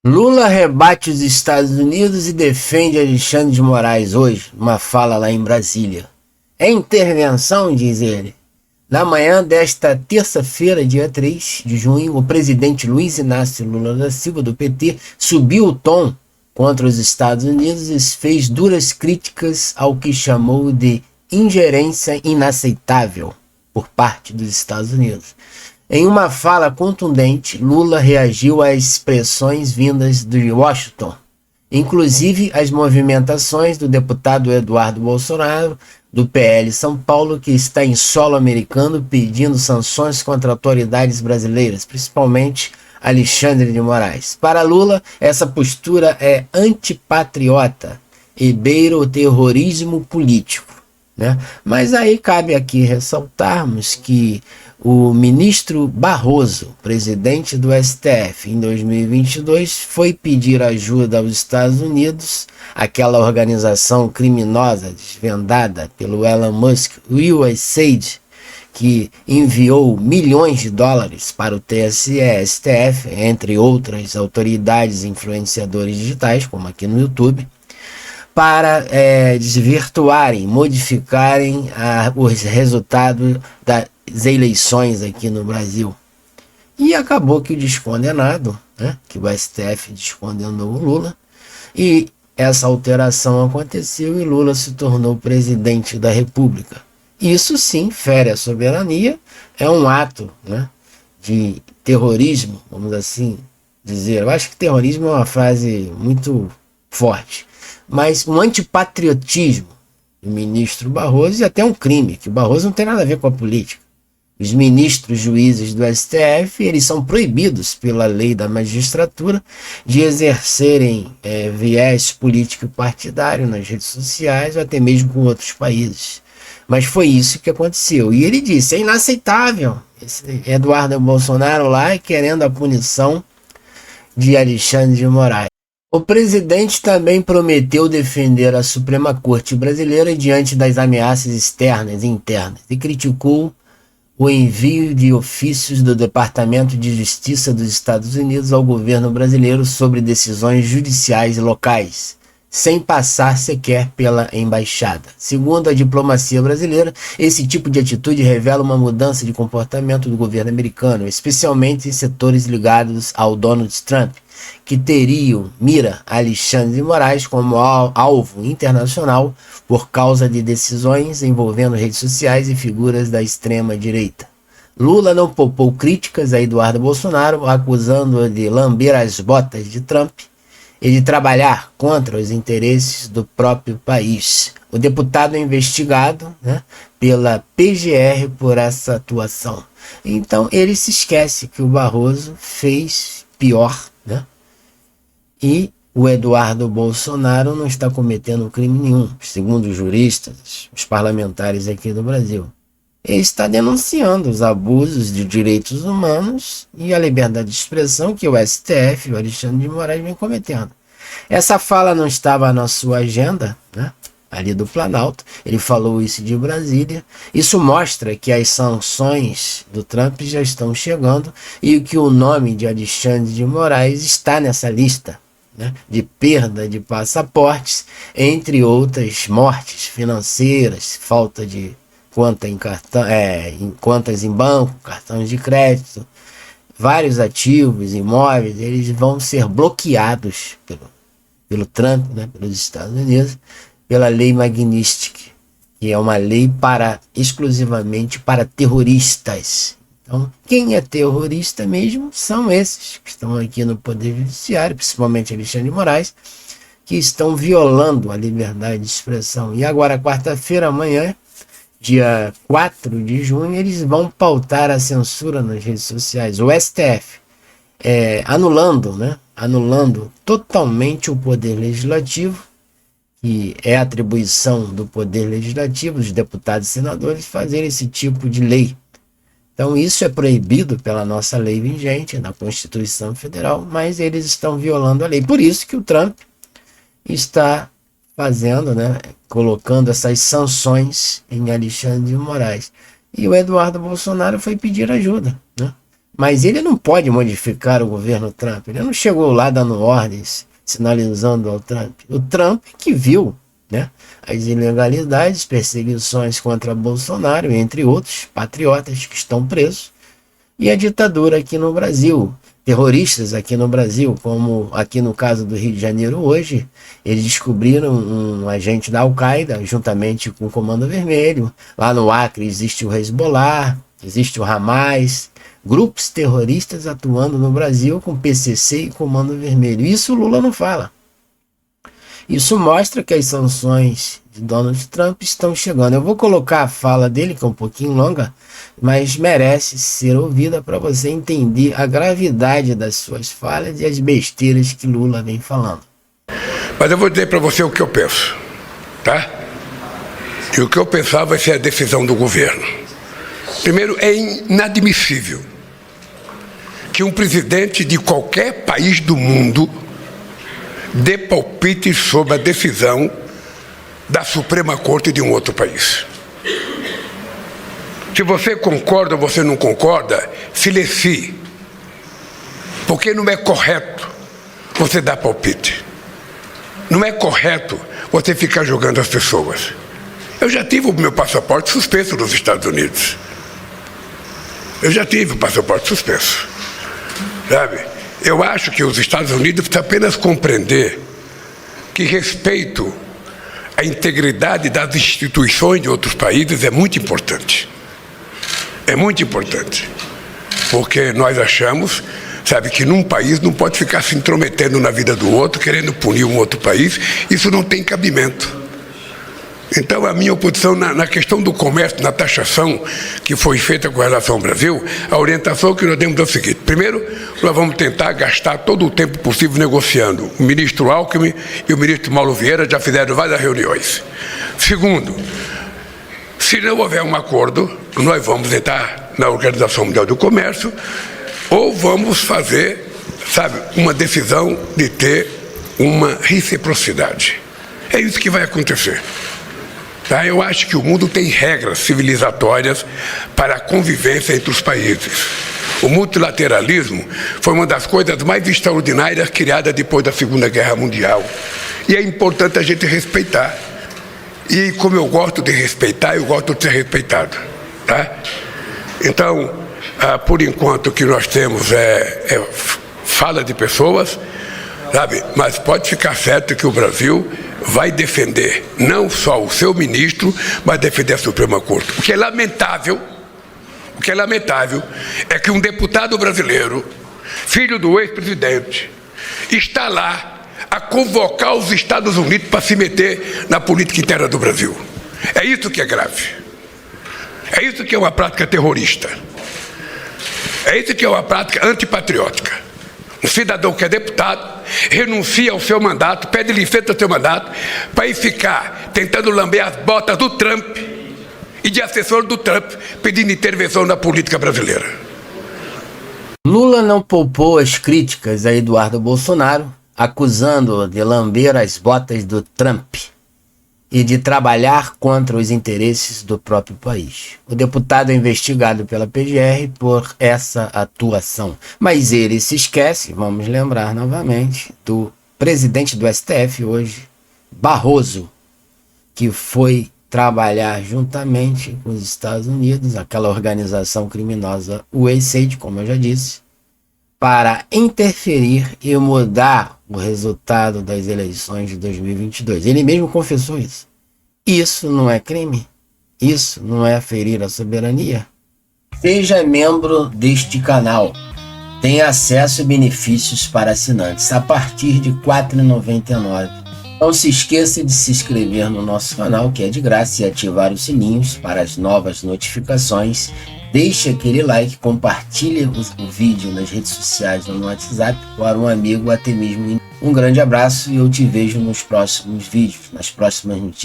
Lula rebate os Estados Unidos e defende Alexandre de Moraes hoje, numa fala lá em Brasília. É intervenção, diz ele. Na manhã desta terça-feira, dia 3 de junho, o presidente Luiz Inácio Lula da Silva, do PT, subiu o tom contra os Estados Unidos e fez duras críticas ao que chamou de ingerência inaceitável por parte dos Estados Unidos. Em uma fala contundente, Lula reagiu às expressões vindas de Washington, inclusive às movimentações do deputado Eduardo Bolsonaro, do PL São Paulo, que está em solo americano pedindo sanções contra autoridades brasileiras, principalmente Alexandre de Moraes. Para Lula, essa postura é antipatriota e beira o terrorismo político, né? Mas aí cabe aqui ressaltarmos que o ministro Barroso, presidente do STF, em 2022, foi pedir ajuda aos Estados Unidos, aquela organização criminosa desvendada pelo Elon Musk, USAID, que enviou milhões de dólares para o TSE, STF, entre outras autoridades e influenciadores digitais, como aqui no YouTube, para desvirtuarem, modificarem os resultados das eleições aqui no Brasil. E acabou que o descondenado, né, que o STF descondenou o Lula, e essa alteração aconteceu e Lula se tornou presidente da República. Isso sim fere a soberania, é um ato, né, de terrorismo, vamos assim dizer. Eu acho que terrorismo é uma frase muito forte, mas um antipatriotismo do ministro Barroso, e até um crime, que o Barroso não tem nada a ver com a política. Os ministros juízes do STF, eles são proibidos pela lei da magistratura de exercerem viés político partidário nas redes sociais ou até mesmo com outros países. Mas foi isso que aconteceu. E ele disse, é inaceitável esse Eduardo Bolsonaro lá querendo a punição de Alexandre de Moraes. O presidente também prometeu defender a Suprema Corte brasileira diante das ameaças externas e internas e criticou o envio de ofícios do Departamento de Justiça dos Estados Unidos ao governo brasileiro sobre decisões judiciais locais, sem passar sequer pela embaixada. Segundo a diplomacia brasileira, esse tipo de atitude revela uma mudança de comportamento do governo americano, especialmente em setores ligados ao Donald Trump, que mira Alexandre de Moraes como alvo internacional por causa de decisões envolvendo redes sociais e figuras da extrema-direita. Lula não poupou críticas a Eduardo Bolsonaro, acusando-o de lamber as botas de Trump e de trabalhar contra os interesses do próprio país. O deputado é investigado, né, pela PGR por essa atuação. Então ele se esquece que o Barroso fez pior, né? E o Eduardo Bolsonaro não está cometendo crime nenhum, segundo os juristas, os parlamentares aqui do Brasil. Ele está denunciando os abusos de direitos humanos e a liberdade de expressão que o STF, o Alexandre de Moraes, vem cometendo. Essa fala não estava na sua agenda, né, ali do Planalto. Ele falou isso de Brasília. Isso mostra que as sanções do Trump já estão chegando e que o nome de Alexandre de Moraes está nessa lista, né, de perda de passaportes, entre outras mortes financeiras, falta de conta em cartão, contas em banco, cartões de crédito, vários ativos, imóveis, eles vão ser bloqueados pelo Trump, né, pelos Estados Unidos, pela lei Magnitsky, que é uma lei exclusivamente para terroristas. Então, quem é terrorista mesmo são esses que estão aqui no Poder Judiciário, principalmente Alexandre de Moraes, que estão violando a liberdade de expressão. E agora, quarta-feira, amanhã, dia 4 de junho, eles vão pautar a censura nas redes sociais. O STF, anulando totalmente o poder legislativo, que é atribuição do poder legislativo, dos deputados e senadores, fazer esse tipo de lei. Então isso é proibido pela nossa lei vigente, na Constituição Federal, mas eles estão violando a lei. Por isso que o Trump está fazendo, né, colocando essas sanções em Alexandre de Moraes. E o Eduardo Bolsonaro foi pedir ajuda, né? Mas ele não pode modificar o governo Trump. Ele não chegou lá dando ordens, sinalizando ao Trump. O Trump que viu, né, as ilegalidades, perseguições contra Bolsonaro, entre outros patriotas que estão presos, e a ditadura aqui no Brasil. Terroristas aqui no Brasil, como aqui no caso do Rio de Janeiro hoje, eles descobriram um agente da Al-Qaeda, juntamente com o Comando Vermelho. Lá no Acre existe o Hezbollah, existe o Hamas, grupos terroristas atuando no Brasil com PCC e Comando Vermelho. Isso o Lula não fala. Isso mostra que as sanções de Donald Trump estão chegando. Eu vou colocar a fala dele, que é um pouquinho longa, mas merece ser ouvida para você entender a gravidade das suas falas e as besteiras que Lula vem falando. Mas eu vou dizer para você o que eu penso, tá? E o que eu pensava vai ser a decisão do governo. Primeiro, é inadmissível que um presidente de qualquer país do mundo dê palpite sobre a decisão da Suprema Corte de um outro país. Se você concorda ou você não concorda, silencie. Porque não é correto você dar palpite. Não é correto você ficar julgando as pessoas. Eu já tive o meu passaporte suspenso nos Estados Unidos. Eu já tive o passaporte suspenso. Sabe? Eu acho que os Estados Unidos precisam apenas compreender que respeito à integridade das instituições de outros países é muito importante. É muito importante. Porque nós achamos, sabe, que num país não pode ficar se intrometendo na vida do outro, querendo punir um outro país. Isso não tem cabimento. Então, a minha oposição na questão do comércio, na taxação que foi feita com relação ao Brasil, a orientação que nós demos é o seguinte: primeiro, nós vamos tentar gastar todo o tempo possível negociando. O ministro Alckmin e o ministro Mauro Vieira já fizeram várias reuniões. Segundo, se não houver um acordo, nós vamos entrar na Organização Mundial do Comércio ou vamos fazer, sabe, uma decisão de ter uma reciprocidade. É isso que vai acontecer. Tá? Eu acho que o mundo tem regras civilizatórias para a convivência entre os países. O multilateralismo foi uma das coisas mais extraordinárias criadas depois da Segunda Guerra Mundial. E é importante a gente respeitar. E como eu gosto de respeitar, eu gosto de ser respeitado. Tá? Então, por enquanto o que nós temos é fala de pessoas, sabe? Mas pode ficar certo que o Brasil vai defender não só o seu ministro, mas defender a Suprema Corte. O que é lamentável é que um deputado brasileiro, filho do ex-presidente, está lá a convocar os Estados Unidos para se meter na política interna do Brasil. É isso que é grave. É isso que é uma prática terrorista. É isso que é uma prática antipatriótica. Um cidadão que é deputado renuncia ao seu mandato, pede licença ao seu mandato, para ir ficar tentando lamber as botas do Trump e de assessor do Trump, pedindo intervenção na política brasileira. Lula não poupou as críticas a Eduardo Bolsonaro, acusando-o de lamber as botas do Trump e de trabalhar contra os interesses do próprio país. O deputado é investigado pela PGR por essa atuação. Mas ele se esquece, vamos lembrar novamente, do presidente do STF hoje, Barroso, que foi trabalhar juntamente com os Estados Unidos, aquela organização criminosa USAID, como eu já disse, para interferir e mudar o resultado das eleições de 2022. Ele mesmo confessou isso. Isso não é crime? Isso não é ferir a soberania? Seja membro deste canal. Tem acesso a benefícios para assinantes a partir de R$ 4,99. Não se esqueça de se inscrever no nosso canal, que é de graça, e ativar os sininhos para as novas notificações. Deixe aquele like, compartilhe o vídeo nas redes sociais ou no WhatsApp para um amigo, até mesmo. Um grande abraço e eu te vejo nos próximos vídeos, nas próximas notícias.